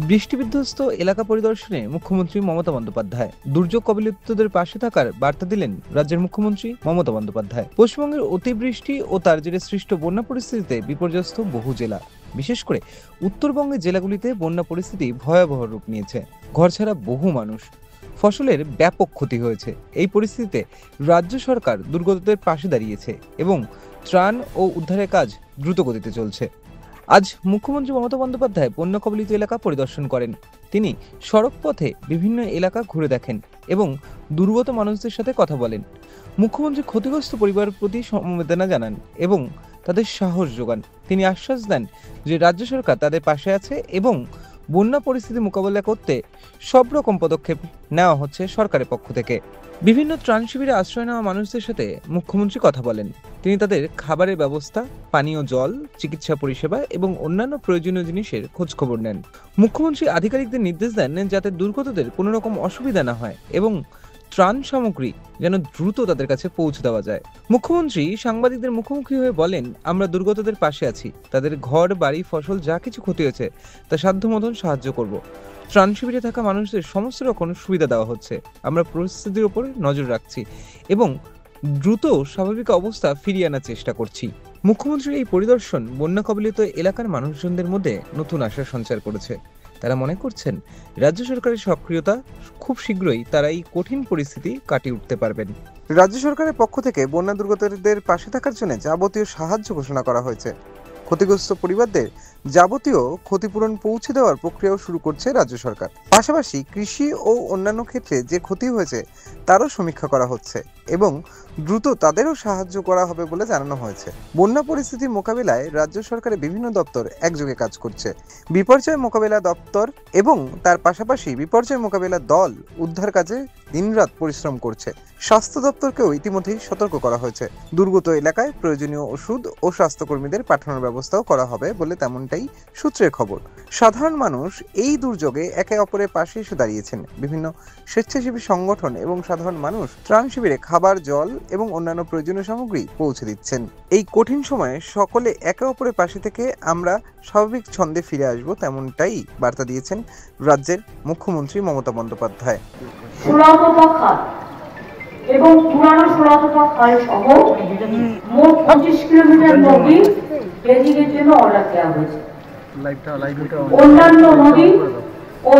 বৃষ্টি বিধ্বস্ত এলাকা পরিদর্শনে মুখ্যমন্ত্রী মমতা বন্দ্যোপাধ্যায়। দুর্যোগ কবলিতদের পাশে থাকার বার্তা দিলেন রাজ্যের মুখ্যমন্ত্রী মমতা বন্দ্যোপাধ্যায়। পশ্চিমবঙ্গের অতিবৃষ্টি ও তার জেরে সৃষ্ট বন্যা পরিস্থিতিতে বিপর্যস্ত বহু জেলা, বিশেষ করে উত্তরবঙ্গের জেলাগুলিতে বন্যা পরিস্থিতি ভয়াবহ রূপ নিয়েছে। ঘরছাড়া বহু মানুষ, ফসলের ব্যাপক ক্ষতি হয়েছে। এই পরিস্থিতিতে রাজ্য সরকার দুর্গতদের পাশে দাঁড়িয়েছে এবং ত্রাণ ও উদ্ধারের কাজ দ্রুত গতিতে চলছে। আজ মুখ্যমন্ত্রী মমতা বন্দ্যোপাধ্যায় বন্যা কবলিত এলাকা পরিদর্শন করেন। তিনি সড়ক পথে বিভিন্ন এলাকা ঘুরে দেখেন এবং দুর্গত মানুষদের সাথে কথা বলেন। মুখ্যমন্ত্রী ক্ষতিগ্রস্ত পরিবারের প্রতি সমবেদনা জানান এবং তাদের সাহস যোগান। তিনি আশ্বাস দেন যে রাজ্য সরকার তাদের পাশে আছে এবং বন্যা পরিস্থিতি মোকাবেলা করতে সব রকম পদক্ষেপ নেওয়া হচ্ছে সরকারের পক্ষ থেকে। বিভিন্ন ত্রাণ শিবিরে আশ্রয় নেওয়া মানুষদের সাথে মুখ্যমন্ত্রী কথা বলেন। তিনি তাদের খাবারের ব্যবস্থা, পানীয় জল, চিকিৎসা পরিষেবা এবং অন্যান্য প্রয়োজনীয় জিনিসের খোঁজ খবর নেন। মুখ্যমন্ত্রী আধিকারিকদের নির্দেশ দেন যাতে দুর্গতদের কোনো রকম অসুবিধা না হয় এবং ত্রাণ সামগ্রী যেন দ্রুত তাদের কাছে পৌঁছে দেওয়া যায়। মুখ্যমন্ত্রী সাংবাদিকদের মুখোমুখি হয়ে বলেন, আমরা দুর্গতদের পাশে আছি। তাদের ঘর বাড়ি ফসল যা কিছু ক্ষতি হয়েছে তা সাধ্য মতন সাহায্য করব। ত্রাণ শিবিরে থাকা মানুষদের সমস্ত রকম সুবিধা দেওয়া হচ্ছে। আমরা পরিস্থিতির উপর নজর রাখছি এবং দ্রুত স্বাভাবিক অবস্থা ফিরিয়ে আনার চেষ্টা করছি। মুখ্যমন্ত্রীর এই পরিদর্শন বন্যা কবলিত এলাকার মানুষজনদের মধ্যে নতুন আশার সঞ্চার করেছে। তারা মনে করছেন রাজ্য সরকারের সক্রিয়তা খুব শীঘ্রই তারা এই কঠিন পরিস্থিতি কাটিয়ে উঠতে পারবেন। রাজ্য সরকারের পক্ষ থেকে বন্যা দুর্গতদের পাশে থাকার জন্য যাবতীয় সাহায্য ঘোষণা করা হয়েছে। ক্ষতিগ্রস্ত পরিবারদের যাবতীয় ক্ষতিপূরণ পৌঁছে দেওয়ার প্রক্রিয়াও শুরু করছে রাজ্য সরকার। পাশাপাশি কৃষি ও অন্যান্য ক্ষেত্রে যে ক্ষতি হয়েছে তারও সমীক্ষা করা হচ্ছে এবং দ্রুত তাদেরও সাহায্য করা হবে বলে জানানো হয়েছে। বন্যা পরিস্থিতির মোকাবিলায় রাজ্য সরকারের বিভিন্ন দপ্তর একযোগে কাজ করছে। বিপর্যয় মোকাবিলা দপ্তর এবং তার পাশাপাশি বিপর্যয় মোকাবিলা দল উদ্ধার কাজে দিনরাত পরিশ্রম করছে। স্বাস্থ্য দপ্তরকেও ইতিমধ্যেই সতর্ক করা হয়েছে। দুর্গত এলাকায় প্রয়োজনীয় ওষুধ ও স্বাস্থ্যকর্মীদের পাঠানোর ব্যবস্থাও করা হবে বলে তেমনটাই সূত্রের খবর। সাধারণ মানুষ এই দুর্যোগে একে অপরের পাশে এসে দাঁড়িয়েছেন। বিভিন্ন স্বেচ্ছাসেবী সংগঠন এবং সাধারণ মানুষ ত্রাণ শিবিরে খাবার, জল এবং অন্যান্য প্রয়োজনীয় সামগ্রী পৌঁছে দিচ্ছেন। এই কঠিন সময়ে সকলে একে অপরের পাশে থেকে আমরা স্বাভাবিক ছন্দে ফিরে আসব, তেমনটাই বার্তা দিয়েছেন রাজ্যের মুখ্যমন্ত্রী মমতা বন্দ্যোপাধ্যায়। এবং পুরানো সোলাতপা খাল সহ মোট 25 কিলোমিটার নদী ড্রেজিংয়ের জন্য অর্ডার দেওয়া হয়েছে। অন্যান্য নদী ও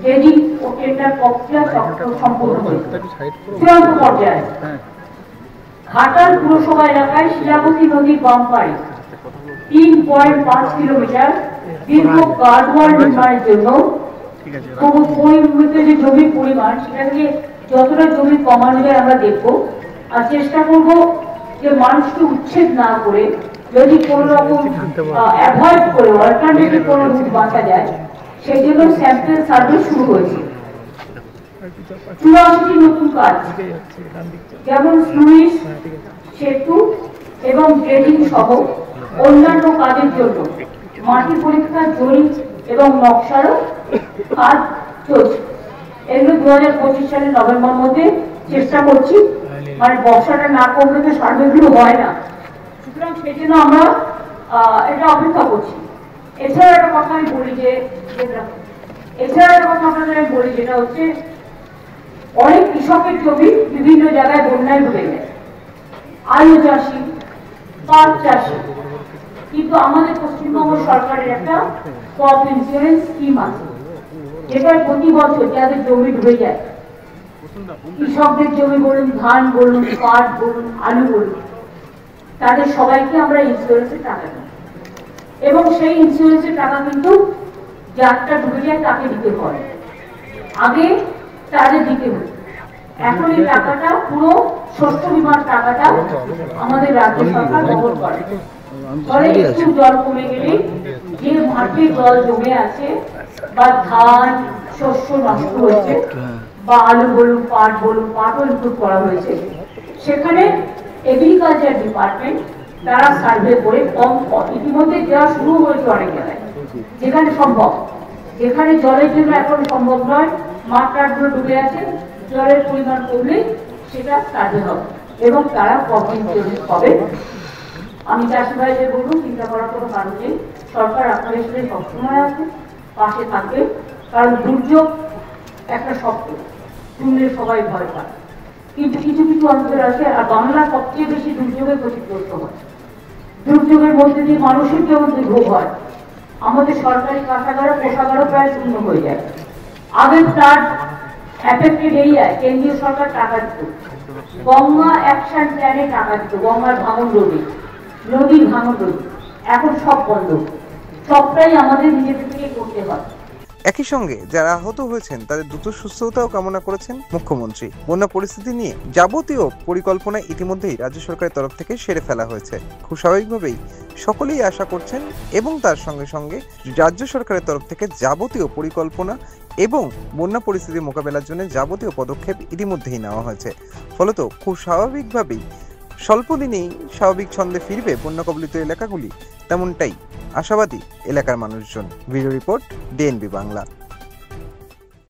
ড্রেজিং ও টেন্ডার প্রক্রিয়া সম্পূর্ণ হয়েছে চূড়ান্ত পর্যায়ে। ঘাটাল পুরসভা এলাকায় শিলাবতী নদীর বাম পাড়ে 3.5 কিলোমিটার দীর্ঘ গার্ডওয়াল নির্মাণের জন্য পরিমিত যে জমির পরিমাণ সেটাকে যতটা জমি কমানো যায় আমরা দেখবো, আর চেষ্টা করব যে মানুষকে উচ্ছেদ না করে যদি কোনো রকম অ্যাভয়েড করে অল্টারনেটিভ কোনো রুট বাঁচা যায় সেই জন্য স্যাম্পল সার্ভে শুরু হয়েছে। 84টি নতুন কাজ যেমন স্লুইস, সেতু এবং ড্রেজিং সহ অন্যান্য কাজের জন্য মাটি পরীক্ষা, জরিপ এবং নকশারও কাজ চলছে। এগুলো 2025 সালের নভেম্বর মধ্যে চেষ্টা করছি, মানে বর্ষাটা না করলে তো সার্ভেগুলো হয় না, সুতরাং সেই জন্য আমরা এটা অপেক্ষা করছি। এছাড়া একটা কথা আমি বলি যেটা হচ্ছে অনেক কৃষকের জমি বিভিন্ন জায়গায় বন্যায় ডুবে যায়, আলু চাষি, পাট চাষি, কিন্তু আমাদের পশ্চিমবঙ্গ সরকারের একটা ক্রপ ইন্স্যুরেন্স স্কিম আছে যেটা প্রতি বছর যাদের জমি ডুবে যায়, কৃষকদের জমি বলুন, ধান বলুন, পাট বলুন, আলু বলুন, তাদের সবাইকে আমরা ইন্স্যুরেন্সের টাকা দিই এবং সেই ইন্স্যুরেন্সের টাকা কিন্তু যারটা ডুবে যায় তাকে দিতে হয়, আগে তাদের দিতে হয়। এখন এই টাকাটা পুরো শস্য বীমার টাকাটা আমাদের রাজ্য সরকার বহন করে। ফলে একটু জল কমে গেলে যে মাঠে জল জমে আছে বা ধান শস্য নষ্ট হয়েছে বা আলু বলুন, পাট বলুন, পাটও ইনক্লুড করা হয়েছে, সেখানে এগ্রিকালচার ডিপার্টমেন্ট তারা সার্ভে করে কম ইতিমধ্যে দেওয়া শুরু হয়েছে অনেক জায়গায় যেখানে সম্ভব, যেখানে জলের জন্য এখন সম্ভব নয়, মাঠ টাটগুলো ডুবে আছে, জলের পরিমাণ কমলে সেটা সার্ভে হবে এবং তারা ক্রপ ইন্স্যুরেন্স পাবে। আমি চাষি ভাইদের বলবো চিন্তা করার কোনো কারণ নেই, সরকার আপনাদের সাথে সবসময় আছে পাশে থাকবে, কারণ দুর্যোগ একটা শব্দ শুনলে সবাই ভয় পায়, কিন্তু কিছু কিছু অঞ্চল আছে, আর বাংলা সবচেয়ে বেশি দুর্যোগে ক্ষতিগ্রস্ত হয়। দুর্যোগের মধ্যে দিয়ে মানুষের যেমন দুর্ভোগ হয়, আমাদের সরকারি কাঠাগারও কোষাগারও প্রায় শূন্য হয়ে যায়। আগে তার এফেক্টেড এরিয়ায় কেন্দ্রীয় সরকার টাকা দিত, গঙ্গা অ্যাকশন প্ল্যানে টাকা দিত, গঙ্গার ভাঙন রোধে, নদীর ভাঙন রোধে। এখন সব বন্ধ, সবটাই আমাদের নিজেদের থেকে করতে হয়। একই সঙ্গে যারা আহত হয়েছেন তাদের দ্রুত সুস্থতাও কামনা করেছেন মুখ্যমন্ত্রী। বন্যা পরিস্থিতি নিয়ে যাবতীয় পরিকল্পনা ইতিমধ্যেই রাজ্য সরকারের তরফ থেকে সেরে ফেলা হয়েছে। খুব স্বাভাবিকভাবেই সকলেই আশা করছেন এবং তার সঙ্গে সঙ্গে রাজ্য সরকারের তরফ থেকে যাবতীয় পরিকল্পনা এবং বন্যা পরিস্থিতি মোকাবেলার জন্য যাবতীয় পদক্ষেপ ইতিমধ্যেই নেওয়া হয়েছে। ফলত খুব স্বাভাবিকভাবেই স্বল্প দিনেই স্বাভাবিক ছন্দে ফিরবে বন্যা কবলিত এলাকাগুলি, তেমনটাই আশাবাদী এলাকার মানুষজন। Video report, DNB Bangla.